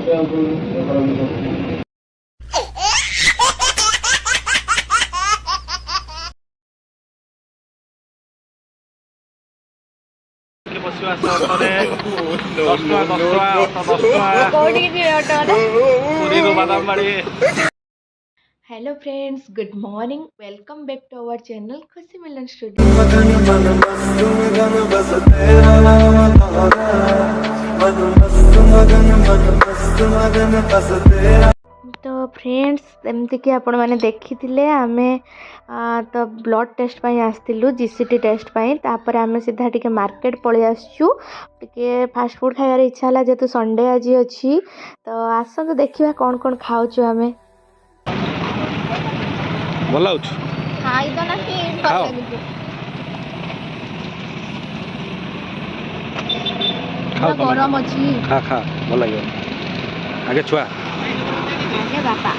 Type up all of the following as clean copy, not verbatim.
Hello friends, good morning. Welcome back to our channel Khushi Milan studio. तो friends एमती कि आपण मैंने देखी आम तो ब्लड टेस्ट आसलु जीसीटी टेस्ट तापर आम सीधा टिके मार्केट पलि आसचु टिके फास्ट फूड खाइबार इच्छा है जेहेतु संडे आज अच्छी। तो आसतु देखा कौन कौन खाऊँ आम। भल गरम अच्छी खा खा भल लगे आगे छुआ आगे बापा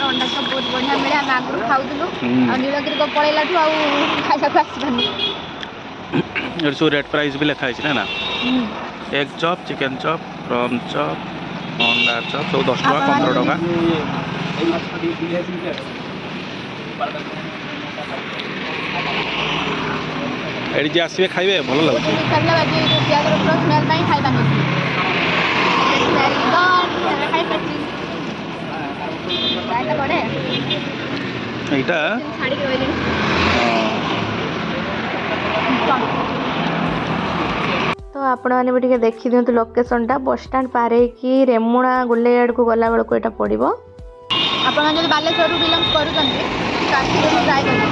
अंडा सब बहुत बढ़िया मिले आम आगुरी खाऊलु नीलगिरी को पलैला खाइबा आसबानी सब रेट प्राइस भी लिखाई ना egg chop chicken chop prawn chop अंडा चॉप सब 10 टका 15 टका एडी जे आसीबे खाइबे भल लागुଛି एटा तो आपण मैंने भी टिके देखी दियंतु लोकेशन टा बस स्टैंड पार कि रेमुणा गोलेयाड़ को गला बेलको एटा पड़िबो। आपण जब बालेश्वर बिलंग करूछन्ते ट्राई करू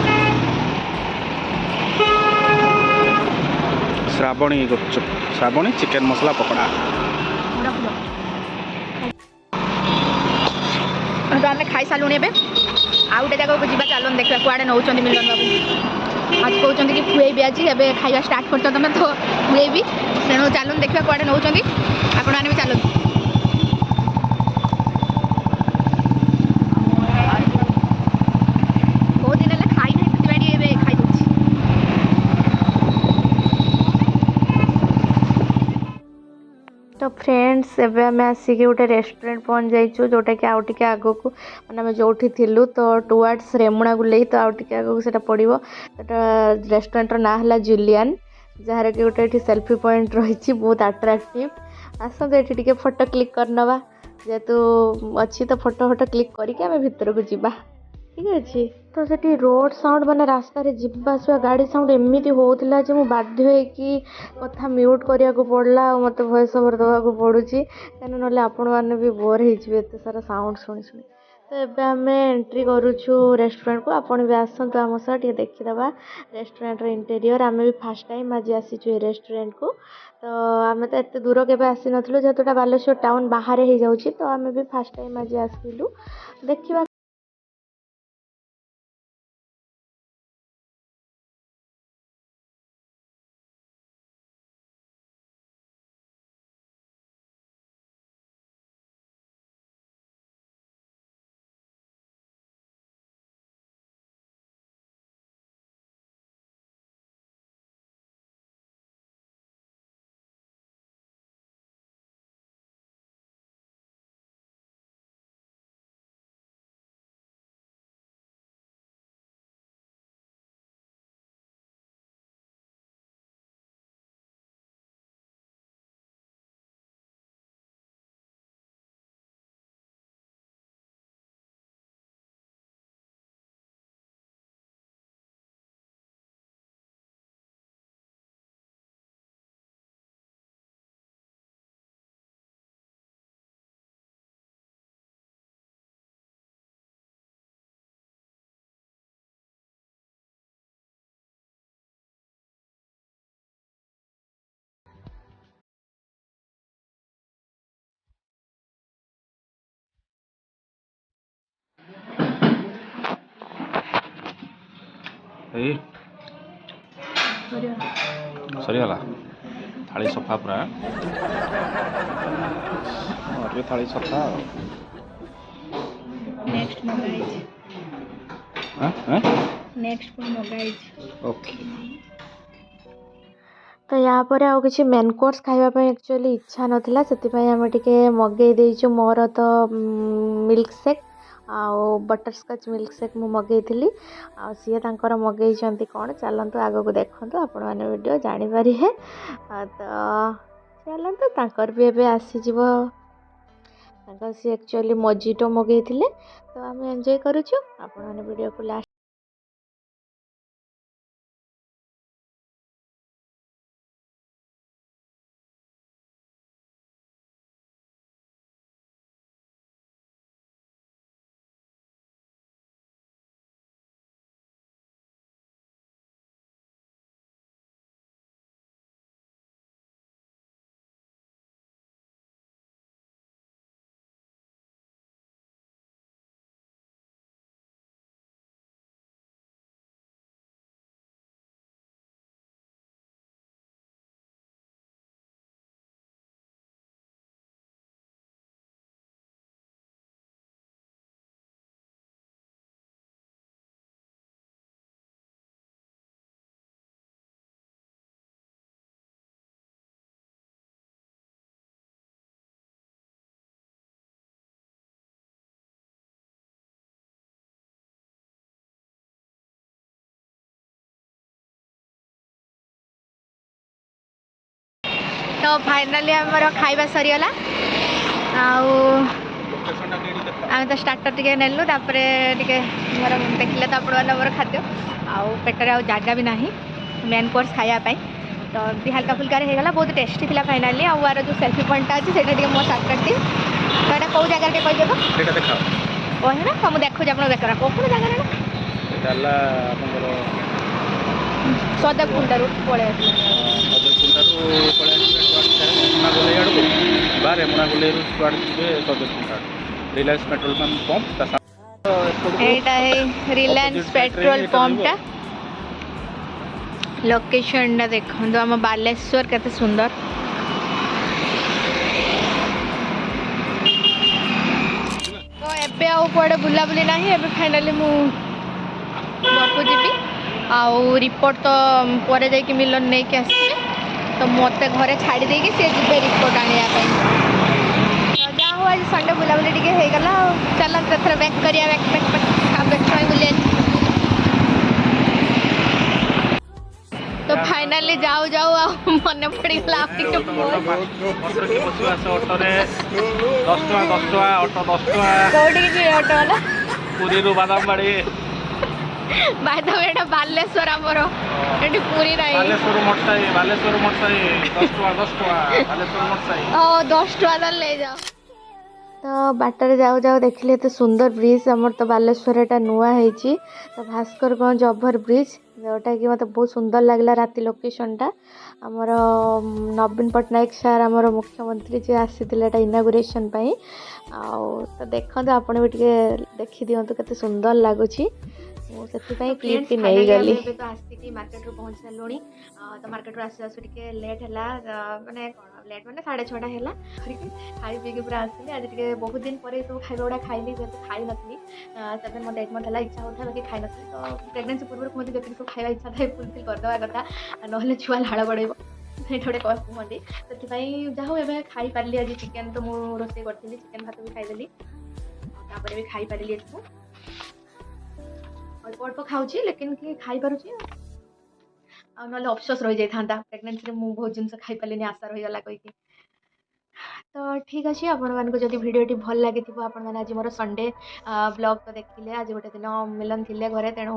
श्रावणी गुपचुप श्रावणी चिकेन मसला पकोड़ा तो आम खाई सारूँ ए आउ गोटे जगह को जीवा चलन देखा कुआड़े नौ मिलन बाबू आज कहते कि खुएबी आज ए खाଇବା स्टार्ट कर तुम तो खुएबी तेणु चलन देखा कुआड़े नौ आपण मैंने भी चलते बहुत दिन है खाई ना खाई दूसरी। तो फ्रेंड्स एबे आम आसिक गोटे रेस्टोरेंट पहुँच जाइए जोटा कि आउ टिके आग को मैंने आम जो थिलु तो टुवर्ड्स रेमुणा गुले तो आउ टिके आग को सेटा पड़ो रेस्टोरेंटर ना है जूलियन जार कि गोटे सेल्फी पॉइंट रही बहुत अट्राक्टिव आसतु ये फोटो क्लिक करनवा जेहेतु अच्छी तो फोटो क्लिक करके आम भितर को जीवा ठीक अच्छे। तो सेठी रोड साउंड माने रास्ता रे जीवासुआ गाड़ी साउंड एमती होता है मुझे बाध्य होगी कथा म्यूट करने को पड़ला मत वॉइस ओवर देवा पड़ुची कहीं ना आपण मैंने भी बोर होते सारा साउंड शुणी शुणी। तो ये आम एंट्री करुचु रेस्टोरेंट को आपण भी आसतु आम सह टे देखीदे रेस्टोरेंट इंटेरियर आम भी फास्ट टाइम आज आसीचु ये रेस्टोरेंट को। तो आम तो एत दूर के आसी नथिलु जेहेतु बालेश्वर टाउन बाहर हो जाऊँगी तो आम भी फास्ट टाइम आज आसलु देखा। सरीगला थाली सफा पूरा थाली सफा नेक्स्ट मगाइज हां नेक्स्ट मगाइज ओके। तो या पर आउ किसी मेन कोर्स खाइबा एक्चुअली इच्छा नथिला सेतिपई आमे टिके मगेई देइछु मोर तो मिल्क शेक आउ बटरस्कच मिल्क शेक मु मगेइथिली आ सिए तांकर मगेइचंती कोन चलंतु आगो को देखंतु आपण माने वीडियो जानि पारि है तो चलंतु तांकर भी एबे आसी जिवो तांकर सी एक्चुअली मोजिटो मगेइथिले तो आमे एन्जॉय करूछु आपण माने वीडियो को लास्ट तो फाइनाली आमर खाइबा सरीगला आउ आम तो स्टार्टर टे नेलु तापर टे मोर देखिले तो आपण मोर खाद्य आउ पेटर आउ जगह भी नहीं मेन कोर्स खायापी तो भी हल्का फुल्का होगा बहुत टेस्टी था फाइनाली आर जो सेल्फी पॉइंट अच्छे से मोर अट्राक्टिव तो यहाँ कौ जगह टे कहीदेव कहे ना तो मुझे देखुची आप देखा कौन जगह सदकुंडा पलि Reliance petrol pump Reliance petrol pump टा लोकेशन देखो आम बालेश्वर केते सुंदर तो एबे आउ कुआडे बुला बुली नाही एबे फाइनली मु बापू जीबी आउ रिपोर्ट तो परे जाई कि मिलन नै के आसी तो मते घरे छाड़ी दे कि से जिबे रिपोर्ट आनिया पई तो जा हो आज संडे बुला बुली टिके हे गला चल तथर बैक करिया बैक बुले तो फाइनली जाऊ जाऊ मन पड़ी गला ऑटो रे 10 टका ऑटो 10 टका कोडी जे ऑटो वाला पुरी रु Badambadi by the way Baleshwar आमर एटी पूरी नहीं बालेश्वर मोटसाई 10 टका बालेश्वर मोटसाई 10 टका ले जाओ तो बाटर जाऊ जाऊ देखिले तो सुंदर ब्रिज आमर तो बालेश्वर एटा नुआ है तो भास्करगंज ओभर ब्रिज जोटा कि मतलब बहुत सुंदर लगला राति लोकेशन टा आमर नवीन पट्टनायक सार आमर मुख्यमंत्री जी आसी इनागुरेशन पाई तो देखते आपने भी टे देखी दिंतु केते सुंदर लगुच से क्लिप टी नहीं गली तो आसिक मार्केट पहुँच सारूँ तो मार्केट आस टे लेट है माने लेट माने 6:30 है खाई पी पूरा आसली आज टे बहुत दिन पर सब खाଇବା गुड़ा खाइली जेहतु खाई नी तब मत 1 मंथ है इच्छा होता बाकी खाई नी तो प्रेगनेंसी पूर्व मुझे जो सब खाଇବା इच्छा था फुलफिल करदेवा कथा ना छुआ लाड़ बड़े गोटे कहते से जहाँ एवं खाई पारि आज चिकेन तो मुझे रोसे करी चिकेन भात भी खाईदेली भी खाई पारि अल्प अल्प खाऊँ लेकिन कि खाई पारुची ना अफसोस रही जाता प्रेगनेंसी में बहुत जिन खाई पारे आशा रहीगला कहीकि तो ठीक अच्छे आपण मानक जब भिडियोटी भल लगी आपण मैंने आज मोर संडे ब्लॉग तो देखिले आज गोटे दिन मिलन थिले घरे तेणु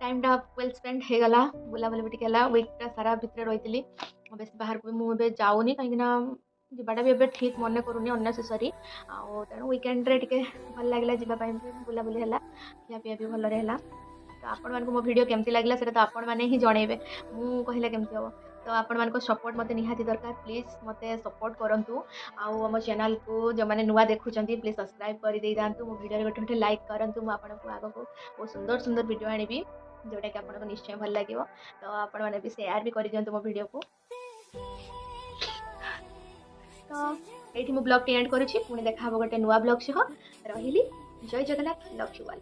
टाइमटा वेल स्पेंड हो गला बुलाबुली भी टिके वीकटा सारा भितर रही बेस बाहर को भी मुझे जाऊनी कहीं जीवाटा भी ठीक मन करूनी अननेसेसरी तेणु वीकेंड रे टिके भल लगे जावाई बुलाबुली है खिया पिया भी भल रहा तो आपण मानक मो वीडियो केमती लगला से तो आपण मैंने ही जनइबे मु कहले केमती हम तो आपण मानक सपोर्ट मते निहाती दरकार प्लीज मते सपोर्ट करंतु आम चैनल को जो मैंने नुआ देखुंत प्लीज सब्सक्राइब कर दे दांतु मो वीडियो गोटे गोटे लाइक करंतु मु आपन को आगो को बहुत सुंदर सुंदर वीडियो आनिबी जोटा कि आपन को निश्चय भल लागिवो तो आपण माने भी शेयर भी कर दियंतु मो वीडियो को तो एठी मु ब्लॉग टी एंड करूची पुणी देखा गोटे नुआ ब्लॉग सह रहिली जय जगन्नाथ लव यू ऑल।